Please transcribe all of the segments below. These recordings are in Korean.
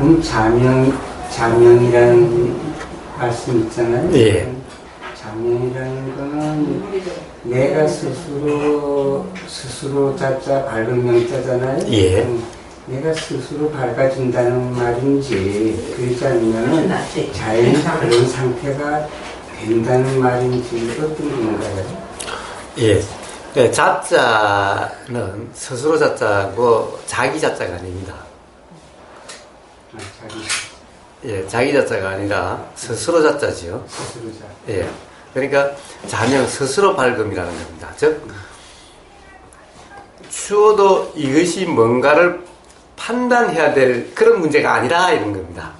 그럼 자명이라는 말씀 있잖아요. 예. 자명이라는 거는 내가 스스로 자자 밝은 명자잖아요. 예. 내가 스스로 밝아진다는 말인지 그렇지 않으면 자연히 그런 상태가 된다는 말인지 어떤 건가요? 예. 네, 자자는 스스로 자자고 자기 자자가 아닙니다. 자기 예, 자기 자자가 아니라 스스로 자자지요. 스스로 자. 예. 그러니까 자명 스스로 밝음이라는 겁니다. 즉 추워도 이것이 뭔가를 판단해야 될 그런 문제가 아니라 이런 겁니다.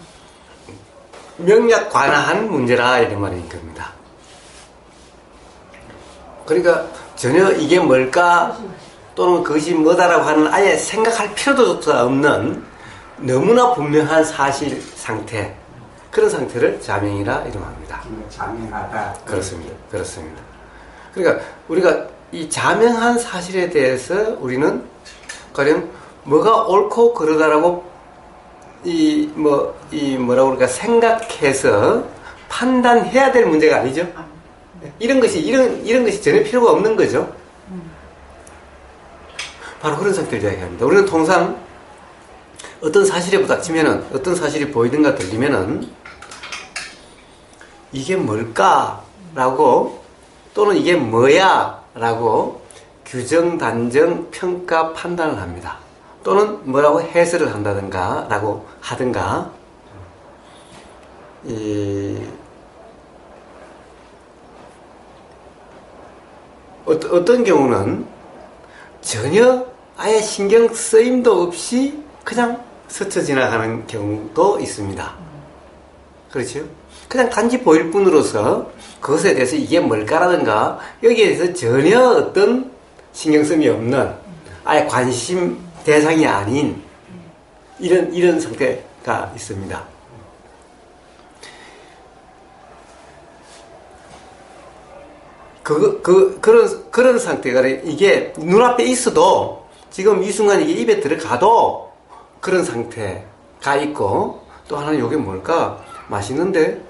명약 관한 문제라 이런 말인 겁니다. 그러니까 전혀 이게 뭘까 또는 그것이 뭐다라고 하는 아예 생각할 필요도 없는 너무나 분명한 사실 상태, 그런 상태를 자명이라 이름합니다. 자명하다. 그렇습니다. 그렇습니다. 그러니까 우리가 이 자명한 사실에 대해서 우리는 가령 뭐가 옳고 그러다라고 뭐라고 그럴까 생각해서 판단해야 될 문제가 아니죠. 이런 것이 전혀 필요가 없는 거죠. 바로 그런 상태를 이야기합니다. 우리는 통상 어떤 사실에 부닥치면은, 어떤 사실이 보이든가 들리면은 이게 뭘까라고 또는 이게 뭐야라고 규정, 단정, 평가, 판단을 합니다. 또는 뭐라고 해설을 한다든가 라고 하든가 어떤 경우는 전혀 아예 신경 쓰임도 없이 그냥 스쳐 지나가는 경우도 있습니다. 그렇죠? 그냥 단지 보일 뿐으로서 그것에 대해서 이게 뭘까라든가 여기에 대해서 전혀 어떤 신경쓰임이 없는 아예 관심 대상이 아닌 이런 상태가 있습니다. 그런 상태가 이게 눈앞에 있어도 지금 이 순간 이게 입에 들어가도 그런 상태가 있고, 또 하나는 이게 뭘까? 맛있는데?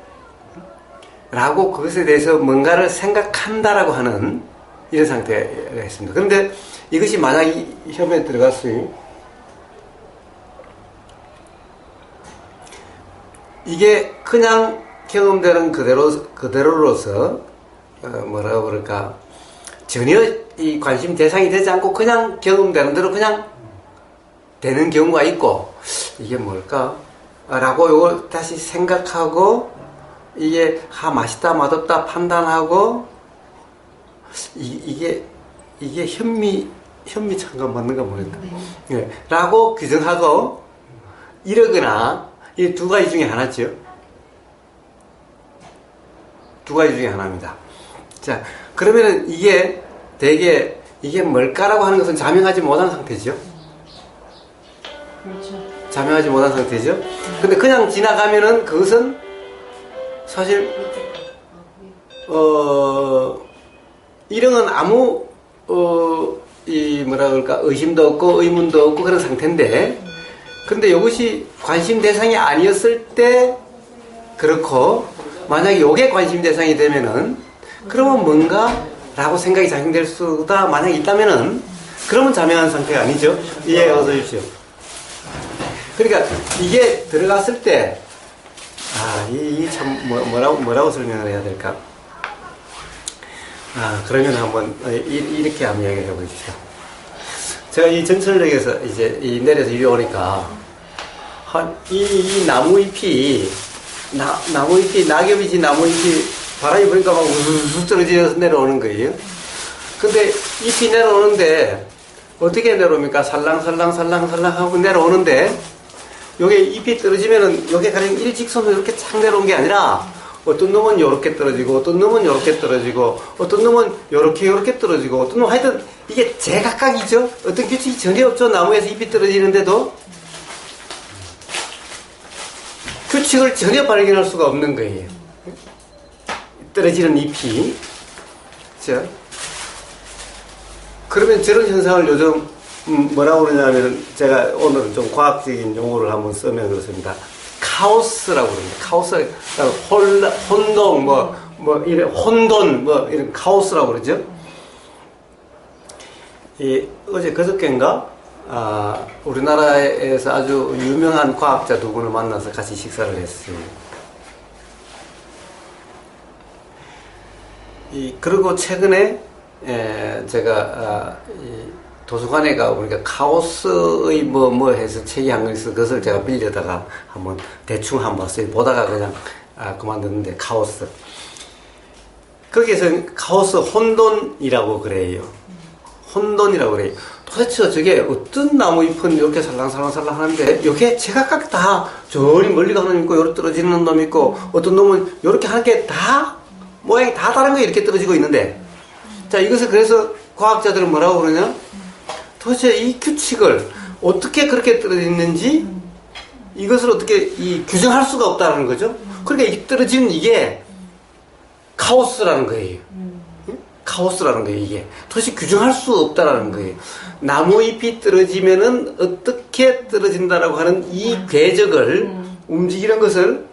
라고 그것에 대해서 뭔가를 생각한다라고 하는 이런 상태가 있습니다. 그런데 이것이 만약 혀에 들어갔어요. 이게 그냥 경험되는 그대로로서 뭐라고 그럴까, 전혀 이 관심 대상이 되지 않고 그냥 경험되는 대로 그냥 되는 경우가 있고, 이게 뭘까? 라고 요걸 다시 생각하고, 이게 맛있다 맛없다 판단하고, 이게 현미찬가 맞는가 모르겠다. 네. 라고 규정하고 이러거나, 이 두 가지 중에 하나죠. 두 가지 중에 하나입니다. 자, 그러면은 이게 되게 이게 뭘까라고 하는 것은 자명하지 못한 상태죠. 그렇죠. 자명하지 못한 상태죠. 근데 그냥 지나가면은 그것은 사실 이런 건 아무 뭐라 그럴까, 의심도 없고 의문도 없고 그런 상태인데, 근데 이것이 관심 대상이 아니었을 때 그렇고, 만약에 이게 관심 대상이 되면은 그러면 뭔가 라고 생각이 작용될 수가 만약에 있다면은 그러면 자명한 상태가 아니죠. 이해가 주십시오. 그러니까 이게 들어갔을 때 참 뭐라고 설명을 해야 될까? 그러면 한번 이렇게 한번 이야기를 해보십시오. 제가 이 전철역에서 이제 내려서 이리 오니까 이 나무잎이 낙엽이지 나무잎이 바람이 부니까 막 우수수 떨어져서 내려오는 거예요. 근데 잎이 내려오는데 어떻게 내려옵니까? 살랑살랑 하고 내려오는데, 요게 잎이 떨어지면은 요게 그냥 일직선으로 이렇게 착 내려온 게 아니라 어떤 놈은 요렇게 떨어지고 어떤 놈은 요렇게 떨어지고 어떤 놈은 요렇게 떨어지고 어떤 놈은 하여튼 이게 제각각이죠. 어떤 규칙이 전혀 없죠. 나무에서 잎이 떨어지는데도 규칙을 전혀 발견할 수가 없는 거예요. 떨어지는 잎이. 자, 그러면 저런 현상을 요즘 뭐라고 그러냐면 제가 오늘은 좀 과학적인 용어를 한번 쓰면 그렇습니다. 카오스라고 그럽니다. 카오스, 혼동, 이래 혼돈, 이런 카오스라고 그러죠. 어제 그저께인가, 우리나라에서 아주 유명한 과학자 두 분을 만나서 같이 식사를 했어요. 그리고 최근에, 제가, 도서관에 가보니까 카오스의 뭐 해서 책이 한 권 있어. 그것을 제가 빌려다가 한번 대충 한번 봤어요. 보다가 그냥 그만뒀는데, 카오스. 거기에서 카오스 혼돈이라고 그래요. 혼돈이라고 그래요. 도대체 저게 어떤 나무 잎은 이렇게 살랑살랑 하는데, 이게 제각각 다 저리 멀리 가는 놈 있고, 요렇게 떨어지는 놈 있고, 어떤 놈은 요렇게 하는 게 다, 모양이 다 다른 거 이렇게 떨어지고 있는데, 자, 이것을 그래서 과학자들은 뭐라고 그러냐? 도대체 이 규칙을 어떻게 그렇게 떨어지는지 이것을 어떻게 규정할 수가 없다는 거죠. 그러니까 이 떨어지는 이게 카오스라는 거예요. 카오스라는 거예요, 이게. 도대체 규정할 수 없다라는 거예요. 나무 잎이 떨어지면은 어떻게 떨어진다라고 하는 이 궤적을 움직이는 것을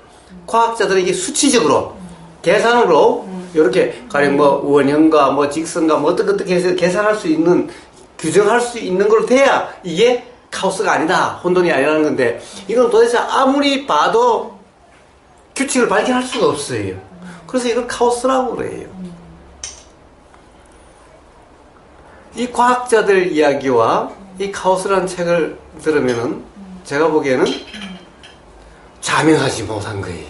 과학자들은 이게 수치적으로, 계산으로, 이렇게, 가령 원형과 직선과 어떻게 해서 계산할 수 있는, 규정할 수 있는 걸 돼야 이게 카오스가 아니다, 혼돈이 아니라는 건데, 이건 도대체 아무리 봐도 규칙을 발견할 수가 없어요. 그래서 이걸 카오스라고 그래요. 이 과학자들 이야기와 이 카오스라는 책을 들으면은 제가 보기에는 자명하지 못한 거예요.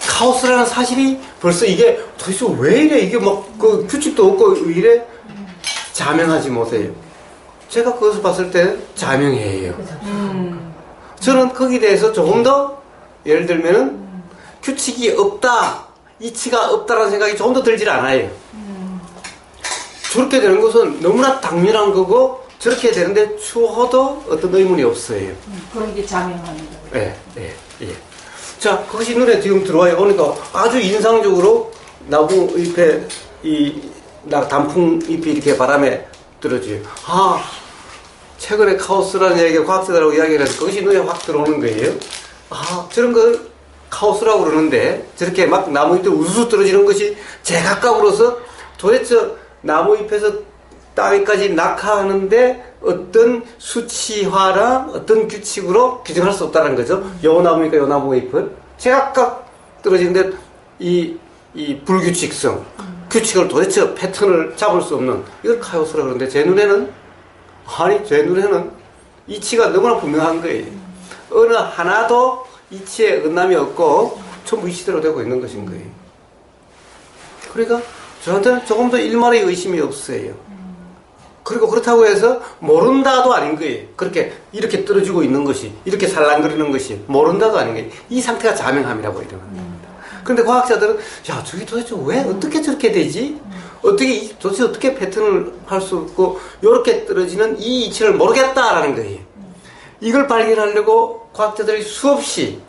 카오스라는 사실이 벌써 이게 도대체 왜 이래? 이게 그 규칙도 없고 왜 이래? 자명하지 못해요. 제가 그것을 봤을 때 자명해요. 저는 거기에 대해서 조금 더 예를 들면은 규칙이 없다, 이치가 없다라는 생각이 조금 더 들질 않아요. 저렇게 되는 것은 너무나 당연한 거고 저렇게 되는데 추호도 어떤 의문이 없어요. 그런 게 자명합니다. 예. 자, 그것이 눈에 지금 들어와요. 그러니까 아주 인상적으로 나무 잎에 단풍 잎이 이렇게 바람에 떨어져요. 최근에 카오스라는 얘기가 과학자들하고 이야기를 해서 그것이 눈에 확 들어오는 거예요. 저런 걸 카오스라고 그러는데 저렇게 막 나무 잎에 우수수 떨어지는 것이 제각각으로서 도대체 나무 잎에서 땅위까지 낙하하는데 어떤 수치화랑 어떤 규칙으로 규정할 수 없다는 거죠. 요 나무니까 요 나무 잎은 제각각 떨어지는데 이 불규칙성, 규칙을 도대체 패턴을 잡을 수 없는 이걸 카오스라고 그러는데 제 눈에는 이치가 너무나 분명한 거예요. 어느 하나도 이치에 은남이 없고 전부 이치대로 되고 있는 것인 거예요. 그러니까 저한테는 조금 더 일말의 의심이 없어요. 그리고 그렇다고 해서 모른다도 아닌 거예요. 이렇게 떨어지고 있는 것이, 이렇게 살랑거리는 것이 모른다도 아닌 거예요. 이 상태가 자명함이라고 이러는 겁니다. 그런데 과학자들은 저게 도대체 왜 어떻게 저렇게 되지? 도대체 어떻게 패턴을 할 수 없고 이렇게 떨어지는 이 이치를 모르겠다라는 거예요. 이걸 발견하려고 과학자들이 수없이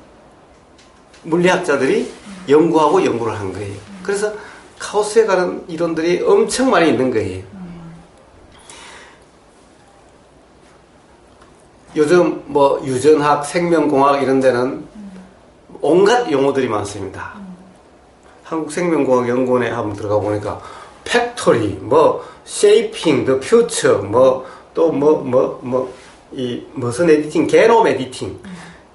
물리학자들이 연구를 한 거예요. 그래서 카오스에 관한 이론들이 엄청 많이 있는 거예요. 요즘 유전학, 생명공학 이런 데는 온갖 용어들이 많습니다. 한국생명공학연구원에 한번 들어가 보니까 팩토리, 쉐이핑, 더 퓨처, 무슨 에디팅, 게놈 에디팅,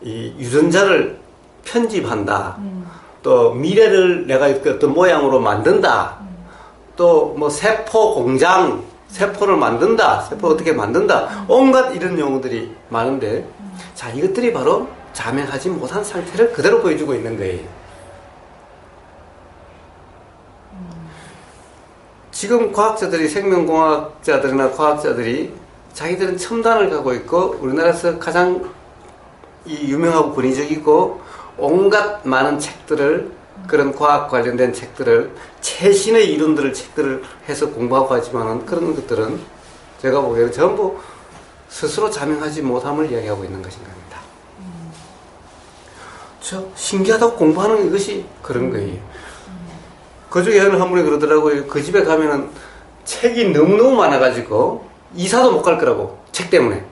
이 유전자를 편집한다. 또 미래를 내가 어떤 모양으로 만든다. 또 세포 공장, 세포를 만든다. 세포 어떻게 만든다. 온갖 이런 용어들이 많은데, 자, 이것들이 바로 자명하지 못한 상태를 그대로 보여주고 있는 거예요. 지금 과학자들이, 생명공학자들이나 과학자들이 자기들은 첨단을 가고 있고 우리나라에서 가장 유명하고 권위적이고 온갖 많은 책들을, 그런 과학 관련된 책들을, 최신의 이론들을 책들을 해서 공부하고 하지만은 그런 것들은 제가 보기에는 전부 스스로 자명하지 못함을 이야기하고 있는 것인 겁니다. 신기하다고 공부하는 이것이 그런 거예요. 그 중에 어느 한 분이 그러더라고요. 그 집에 가면은 책이 너무너무 많아가지고 이사도 못 갈 거라고. 책 때문에.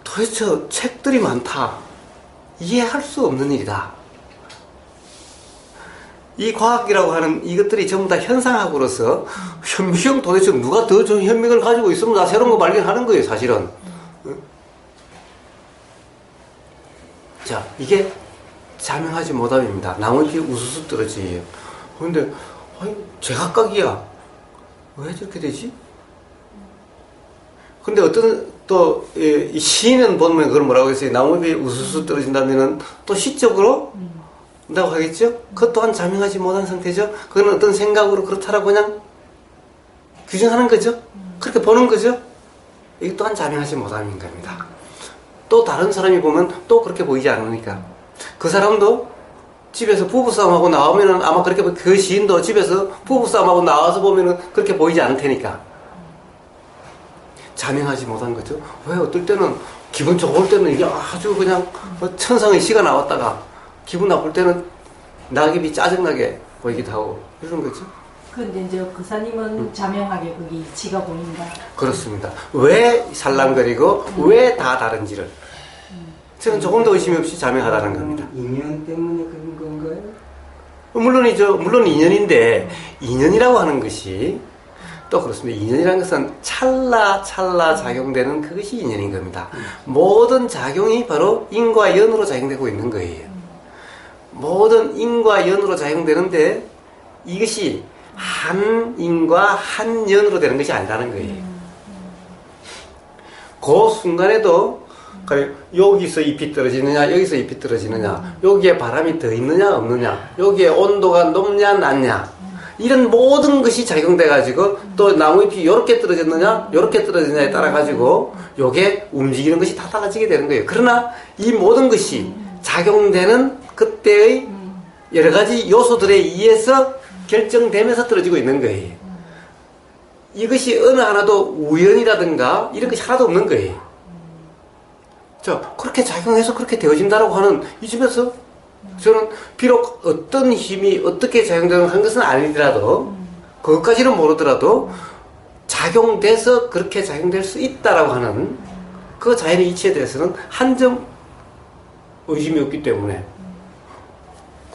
도대체 책들이 많다. 이해할 수 없는 일이다. 이 과학이라고 하는 이것들이 전부 다 현상학으로서 현미경 도대체 누가 더 좋은 현미경을 가지고 있으면 나 새로운 거 발견하는 거예요, 사실은. 자, 이게 자명하지 못함입니다. 나무잎이 우수수 떨어지예요. 그런데 제각각이야. 왜 저렇게 되지? 근데 어떤 또 이 시인은 보면 그걸 뭐라고 했어요? 나무잎이 우수수 떨어진다면은 또 시적으로 다고 하겠죠? 그것 또한 자명하지 못한 상태죠? 그건 어떤 생각으로 그렇다라고 그냥 규정하는 거죠? 그렇게 보는 거죠? 이게 또한 자명하지 못함인 겁니다. 또 다른 사람이 보면 또 그렇게 보이지 않으니까. 그 사람도 집에서 부부싸움하고 나오면은 아마 그렇게, 그 시인도 집에서 부부싸움하고 나와서 보면은 그렇게 보이지 않을 테니까. 자명하지 못한 거죠. 왜 어떨 때는 기분 좋을 때는 이게 아주 그냥 천상의 시가 나왔다가 기분 나쁠 때는 낙엽이 짜증나게 보이기도 하고 이런 거죠. 근데 이제 그사님은 자명하게 거기 이치가 보인다. 그렇습니다. 왜 살랑거리고 왜 다 다른지를 저는 조금 더 의심이 없이 자명하다는 겁니다. 인연 때문에 그런 건가요? 물론이죠. 물론 인연인데 인연이라고 하는 것이 또 그렇습니다. 인연이라는 것은 찰나 작용되는 그것이 인연인 겁니다. 모든 작용이 바로 인과 연으로 작용되고 있는 거예요. 모든 인과 연으로 작용되는데 이것이 한 인과 한 연으로 되는 것이 아니라는 거예요. 그 순간에도 여기서 잎이 떨어지느냐 여기서 잎이 떨어지느냐 여기에 바람이 더 있느냐 없느냐 여기에 온도가 높냐 낮냐 이런 모든 것이 작용돼 가지고 또 나무잎이 이렇게 떨어졌느냐 이렇게 떨어지느냐에 따라 가지고 요게 움직이는 것이 다 달라지게 되는 거예요. 그러나 이 모든 것이 작용되는 그때의 여러 가지 요소들에 의해서 결정되면서 떨어지고 있는 거예요. 이것이 어느 하나도 우연이라든가 이런 것이 하나도 없는 거예요. 자, 그렇게 작용해서 그렇게 되어진다라고 하는 이 집에서 저는 비록 어떤 힘이 어떻게 작용되는 한 것은 아니더라도 그것까지는 모르더라도 작용돼서 그렇게 작용될 수 있다라고 하는 그 자연의 이치에 대해서는 한 점 의심이 없기 때문에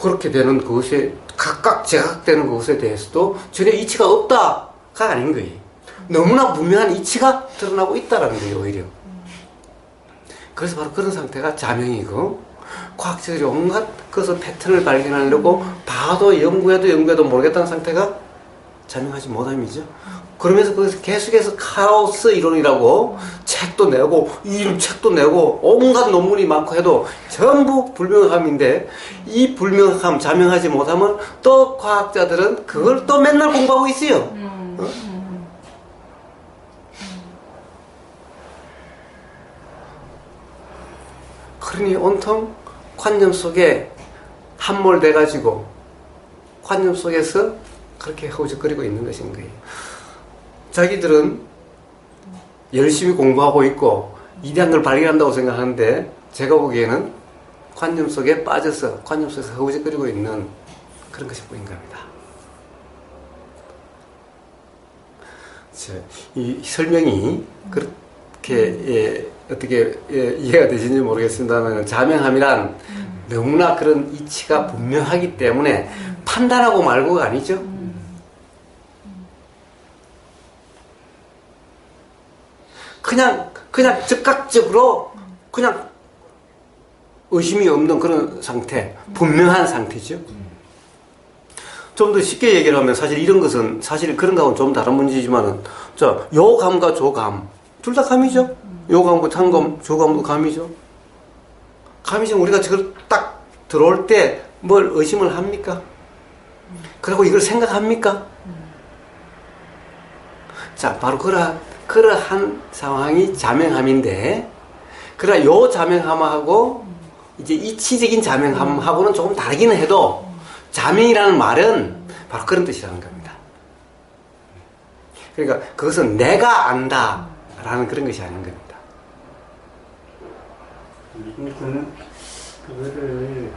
그렇게 되는 그것에 각각 제각되는 그것에 대해서도 전혀 이치가 없다가 아닌 거예요. 너무나 분명한 이치가 드러나고 있다라는 거예요, 오히려. 그래서 바로 그런 상태가 자명이고 과학자들이 온갖 그것을 패턴을 발견하려고 봐도 연구해도 모르겠다는 상태가 자명하지 못함이죠. 그러면서 그것을 계속해서 카오스 이론이라고 책도 내고 이름 책도 내고 온갖 논문이 많고 해도 전부 불명함인데 이 불명함, 자명하지 못함은 또 과학자들은 그걸 또 맨날 공부하고 있어요. 그러니 온통 관념 속에 함몰돼가지고 관념 속에서 그렇게 허우적거리고 있는 것인 거예요. 자기들은 열심히 공부하고 있고 이대한 걸 발견한다고 생각하는데 제가 보기에는 관념 속에 빠져서 관념 속에서 허우적거리고 있는 그런 것이 보인 겁니다. 이 설명이 그렇게 어떻게 이해가 되시는지 모르겠습니다만 자명함이란 너무나 그런 이치가 분명하기 때문에 판단하고 말고가 아니죠. 그냥 즉각적으로 그냥 의심이 없는 그런 상태, 분명한 상태죠. 좀 더 쉽게 얘기를 하면 사실 이런 것은 사실 그런 감은 좀 다른 문제지만은 자, 요 감과 저 감, 둘 다 감이죠. 요 감과 저 감도 감이죠. 감이죠. 우리가 저걸 딱 들어올 때 뭘 의심을 합니까? 그리고 이걸 생각합니까? 자, 바로 그러한 상황이 자명함인데, 그러나 요 자명함하고 이제 이치적인 자명함하고는 조금 다르기는 해도 자명이라는 말은 바로 그런 뜻이라는 겁니다. 그러니까 그것은 내가 안다라는 그런 것이 아닌 겁니다. 저는 그거를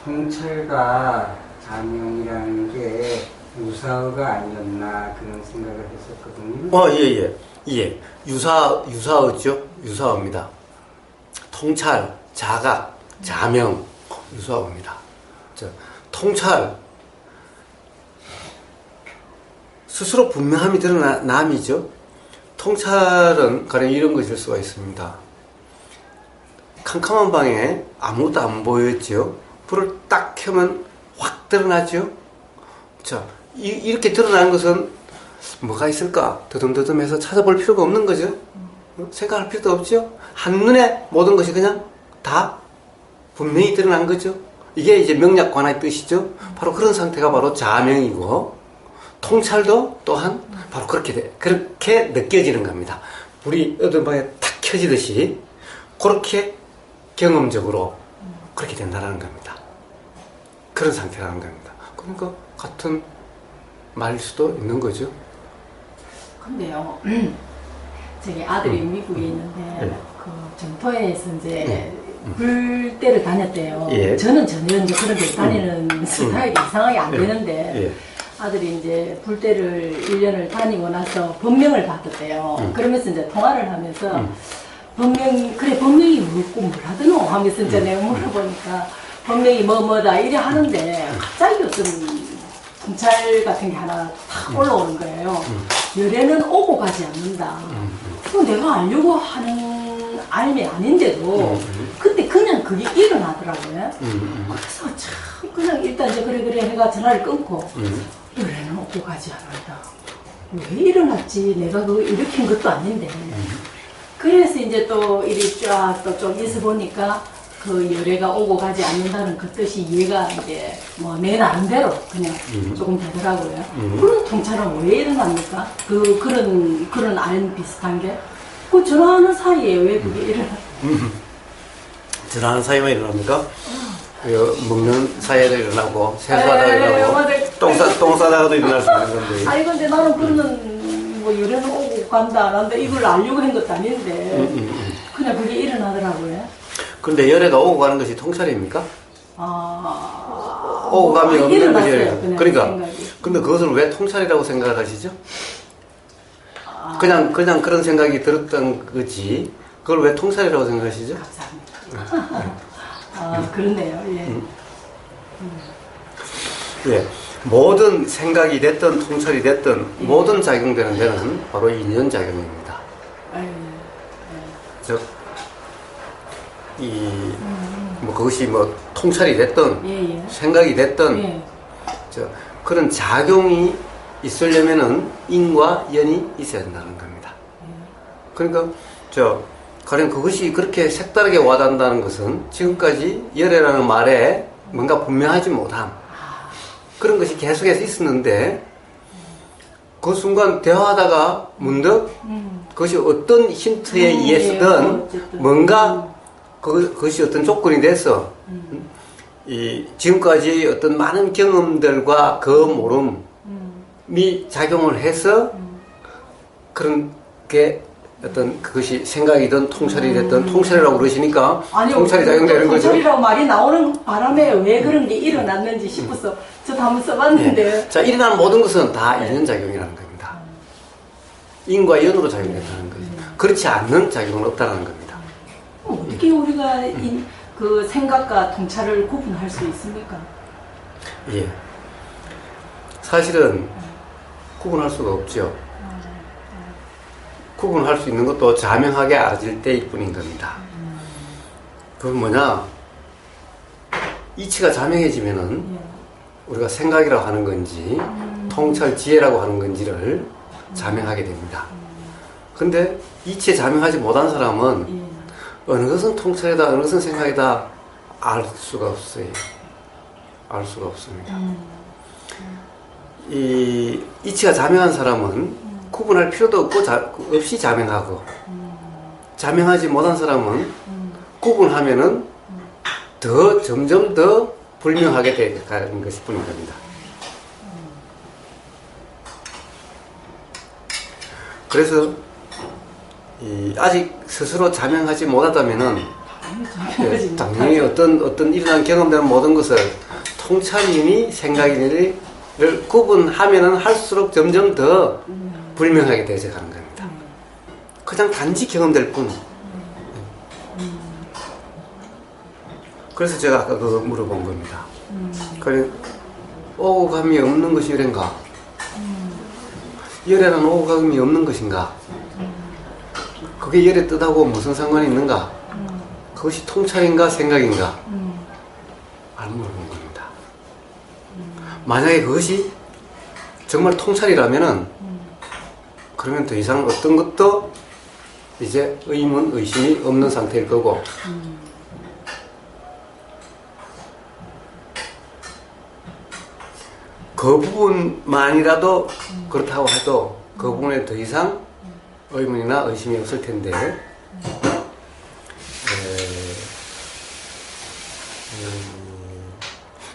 통찰과 자명이라는 게 유사어가 아니었나 그런 생각을 했었거든요. 예. 유사어죠. 유사어입니다. 통찰, 자각, 자명, 유사어입니다. 통찰, 스스로 분명함이 드러남이죠. 통찰은 가령 이런 것일 수가 있습니다. 캄캄한 방에 아무것도 안 보였죠. 불을 딱 켜면 확 드러나죠. 자, 이렇게 드러나는 것은 뭐가 있을까? 더듬더듬해서 찾아볼 필요가 없는 거죠. 생각할 필요도 없죠. 한눈에 모든 것이 그냥 다 분명히 드러난 거죠. 이게 이제 명약관의 뜻이죠. 바로 그런 상태가 바로 자명이고, 통찰도 또한 바로 그렇게 느껴지는 겁니다. 불이 어떤 방에 탁 켜지듯이 그렇게 경험적으로 그렇게 된다는 겁니다. 그런 상태라는 겁니다. 그러니까 같은 말일 수도 있는 거죠. 근데요, 저기 아들이 미국에 있는데 그 점토에서 이제 불대를 다녔대요. 예. 저는 전혀 이제 그런 데 다니는 스타일이 이상하게 안 되는데 예. 아들이 이제 불대를 1년을 다니고 나서 법명을 받았대요. 그러면서 이제 통화를 하면서 법명이 뭘 하더노 하면서 이제 내가 물어보니까 법명이 뭐다 이래 하는데 갑자기 무슨 통찰 같은 게 하나 탁 올라오는 거예요. 열애는 오고 가지 않는다. 그거 내가 알려고 하는 알미 아닌데도 그때 그냥 그게 일어나더라고요. 그래서 참 그냥 일단 이제 그래 해가 전화를 끊고 열애는 오고 가지 않는다. 왜 일어났지? 내가 그거 일으킨 것도 아닌데. 그래서 이제 또 이리 쫙 또 좀 있어 보니까 그 열애가 오고 가지 않는다는 그 뜻이 이해가 이제 뭐 내 나름대로 그냥 조금 되더라고요. 그런 통찰은 왜 일어납니까? 그런 알 비슷한 게? 그 전화하는 사이에 왜 그게 일어나? 전화하는 사이만 일어납니까? 먹는 사이에도 일어나고, 세수하다가 일어나고, 똥 싸다가도 일어날 수 있는 건데. 아니 근데 나는 그러면 뭐 열애는 오고 간다. 난데 이걸 알려고 한 것도 아닌데 그냥 그게 일어나더라고요. 그런데 열애가 오고 가는 것이 통찰입니까? 오고 가면 없는 것이 열애가. 그러니까, 생각이. 근데 그것을 왜 통찰이라고 생각을 하시죠? 그냥 그런 생각이 들었던 거지. 그걸 왜 통찰이라고 생각하시죠? 감사합니다. 그렇네요. 예. 예. 모든 생각이 됐든 통찰이 됐든 모든 작용되는 데는 바로 인연작용입니다. 즉, 그것이 뭐 통찰이 됐든 생각이 됐든 그런 작용이 있으려면은 인과 연이 있어야 된다는 겁니다. 그러니까 가령 그것이 그렇게 색다르게 와닿는다는 것은 지금까지 열애라는 말에 뭔가 분명하지 못함 그런 것이 계속해서 있었는데 그 순간 대화하다가 문득 그것이 어떤 힌트에 의해서든 뭔가 그것이 어떤 조건이 돼서 지금까지 어떤 많은 경험들과 그 모름이 작용을 해서 그런 게 어떤 그것이 생각이든 통찰이 됐든 통찰이라고 그러시니까 통찰이 작용되는 거죠. 통찰이라고 말이 나오는 바람에 왜 그런 게 일어났는지 싶어서 저도 한번 써봤는데. 자, 일어나는 모든 것은 다 인연작용이라는 겁니다. 인과 연으로 작용된다는 거죠. 그렇지 않는 작용은 없다는 겁니다. 어떻게 우리가 그 생각과 통찰을 구분할 수 있습니까? 예. 사실은 구분할 수가 없죠. 구분할 수 있는 것도 자명하게 알아질 때일 뿐인 겁니다. 그건 뭐냐? 이치가 자명해지면은 우리가 생각이라고 하는 건지 통찰 지혜라고 하는 건지를 자명하게 됩니다. 근데 이치에 자명하지 못한 사람은 어느 것은 통찰이다, 어느 것은 생각이다 알 수가 없어요. 알 수가 없습니다. 이 이치가 자명한 사람은 구분할 필요도 없이 자명하고 자명하지 못한 사람은 구분하면은 점점 더 불명하게 되는 것이 뿐인 겁니다. 그래서 아직 스스로 자명하지 못하다면은 당연히 어떤 일어난 경험되는 모든 것을 통찰이니 생각이니 구분하면은 할수록 점점 더 불명하게 되어져 가는 겁니다. 그냥 단지 경험될 뿐. 그래서 제가 아까 그거 물어본 겁니다. 그래, 오감이 없는 것이 열인가? 열에는 오감이 없는 것인가? 그게 열의 뜻하고 무슨 상관이 있는가? 그것이 통찰인가 생각인가? 안 물어본 겁니다. 만약에 그것이 정말 통찰이라면은 그러면 더 이상 어떤 것도 이제 의문, 의심이 없는 상태일 거고 그 부분만이라도 그렇다고 해도 그 부분에 더 이상 의문이나 의심이 없을 텐데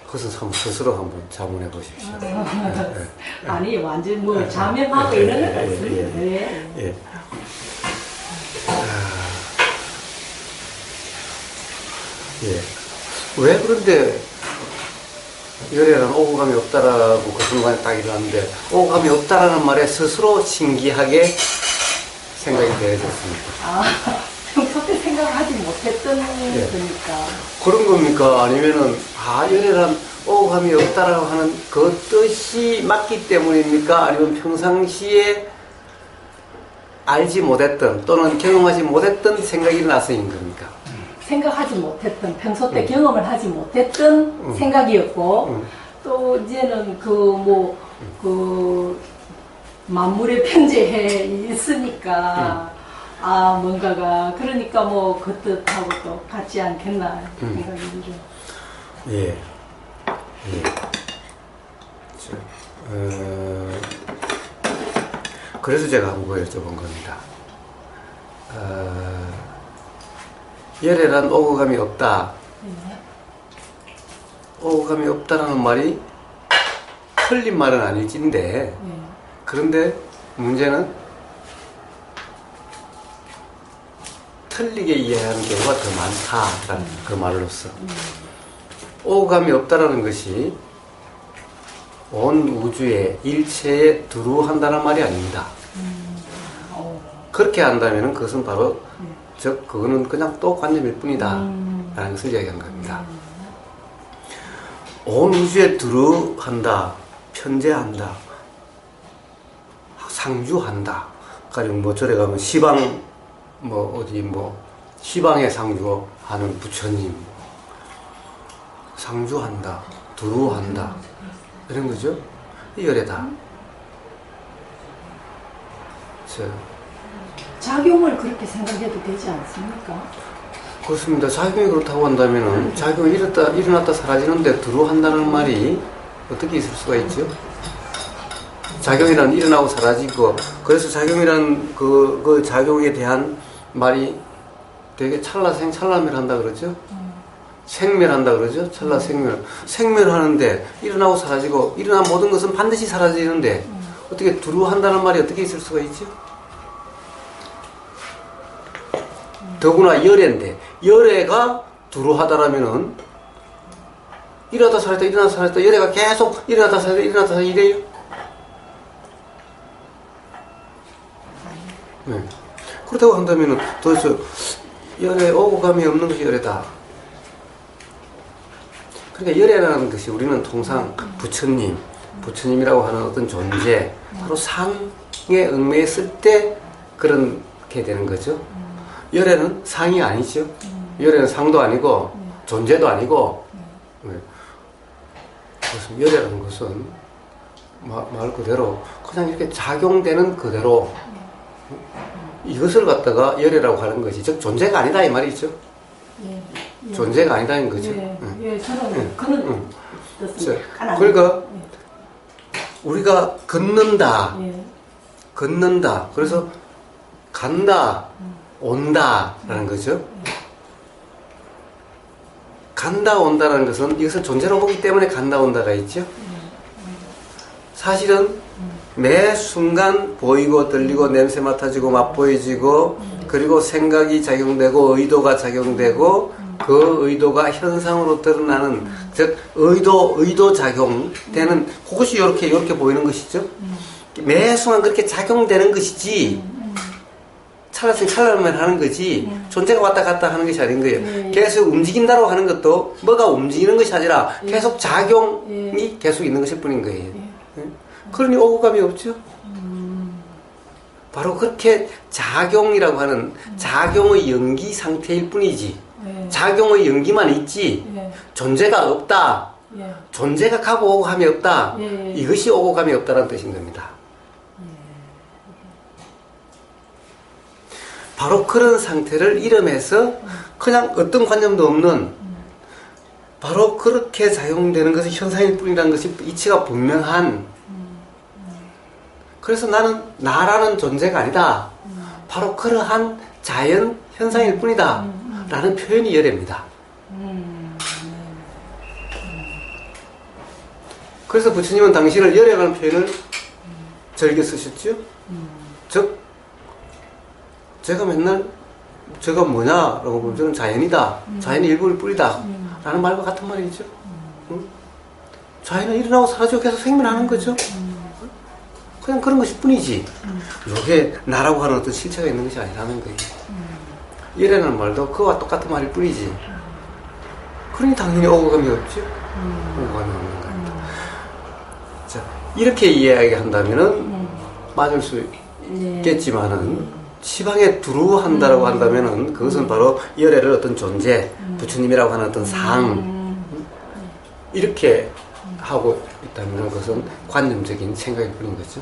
그것은 스스로 한번 자문해 보십시오. 아니 완전 뭐 자명하고 이런 건 없습니다. 네. 왜 그런데 열에는 오감이 없다라고 그 순간에 딱 일어났는데 오감이 없다라는 말에 스스로 신기하게 생각이 되어졌습니까? 평소 때 생각하지 못했던 거니까. 그런 겁니까? 아니면은 열에는 오감이 없다라고 하는 그 뜻이 맞기 때문입니까? 아니면 평상시에 알지 못했던 또는 경험하지 못했던 생각이 나서인 겁니까? 생각하지 못했던, 평소 때 경험을 하지 못했던 생각이었고, 또 이제는 만물의 편재해 있으니까, 뭔가가, 그러니까 그 뜻하고 또 같지 않겠나, 생각이 들죠. 그래서 제가 한번 여쭤본 겁니다. 열에란 오감이 없다. 오감이 없다라는 말이 틀린 말은 아닐진데, 그런데 문제는 틀리게 이해하는 경우가 더 많다라는 그 말로서 오감이 없다라는 것이 온 우주에 일체에 두루한다는 말이 아닙니다. 그렇게 한다면 그것은 바로 즉 그거는 그냥 또 관념일 뿐이다 라는 것을 이야기한 겁니다. 온 우주에 두루한다, 편재한다, 상주한다. 가령 절에 가면 시방 시방에 상주하는 부처님 상주한다, 두루한다 이런 거죠. 이 열애다. 작용을 그렇게 생각해도 되지 않습니까? 그렇습니다. 작용이 그렇다고 한다면은 작용이 일어났다 사라지는데 두루한다는 말이 어떻게 있을 수가 있죠? 작용이란 일어나고 사라지고, 그래서 작용이란 그 작용에 대한 말이 되게 찰나멸한다 그러죠? 생멸한다 그러죠? 찰나생멸. 생멸하는데 일어나고 사라지고, 일어난 모든 것은 반드시 사라지는데 어떻게 두루한다는 말이 어떻게 있을 수가 있죠? 더구나 열애인데, 열애가 두루하다라면은 일어나다 사라졌다 일어나다 사라졌다 열애가 계속 일어나다 사라졌다 일어나다 사라졌다 이래요? 네. 그렇다고 한다면은 도대체 열애 오감이 없는 것이 열애다. 그러니까 열애라는 것이 우리는 통상 부처님이라고 하는 어떤 존재, 바로 상에 얽매였을 때 그렇게 되는 거죠. 열애는 상이 아니죠. 열애는 상도 아니고 존재도 아니고. 그래서 열애라는 것은 말 그대로 그냥 이렇게 작용되는 그대로 이것을 갖다가 열애라고 하는 것이 즉 존재가 아니다 이 말이죠. 존재가 아니다는 거죠. 저는 그는 뜻습니다. 그러니까 우리가 걷는다. 그래서 간다, 온다라는 거죠. 간다, 온다라는 것은 이것을 존재로 보기 때문에 간다, 온다가 있죠. 사실은 매 순간 보이고 들리고 냄새 맡아지고 맛보여지고 그리고 생각이 작용되고 의도가 작용되고 그 의도가 현상으로 드러나는 즉 의도 작용되는 그것이 이렇게 보이는 것이죠. 매 순간 그렇게 작용되는 것이지 찰나면 하는 거지 존재가 왔다 갔다 하는 것이 아닌 거예요. 계속 움직인다고 하는 것도 뭐가 움직이는 것이 아니라 계속 작용이 계속 있는 것일 뿐인 거예요. 그러니 오감이 없죠. 바로 그렇게 작용이라고 하는 작용의 연기 상태일 뿐이지 작용의 연기만 있지 존재가 없다. 존재가 가고 오고 감이 없다. 이것이 오고 감이 없다는 뜻인 겁니다. 바로 그런 상태를 이름해서 그냥 어떤 관념도 없는 바로 그렇게 작용되는 것이 현상일 뿐이라는 것이 이치가 분명한 그래서 나는 나라는 존재가 아니다. 바로 그러한 자연 현상일 뿐이다. 라는 표현이 열애입니다. 그래서 부처님은 당신을 열애라는 표현을 즐겨 쓰셨죠. 즉 제가 맨날 제가 뭐냐라고 보면 저는 자연이다. 자연의 일부일 뿐이다. 라는 말과 같은 말이죠. 자연은 일어나고 사라지고 계속 생명하는 거죠. 그냥 그런 것일 뿐이지. 이게 나라고 하는 어떤 실체가 있는 것이 아니라는 거예요. 이라는 말도 그와 똑같은 말일 뿐이지. 그러니 당연히 오감이 없죠. 오감이 없는 겁니다. 자, 이렇게 이야기한다면은 맞을 수 있겠지만은 시방에 두루한다라고 한다면은 그것은 바로 열애를 어떤 존재, 부처님이라고 하는 어떤 상 이렇게 하고 있다면 그것은 관념적인 생각일 뿐인 거죠.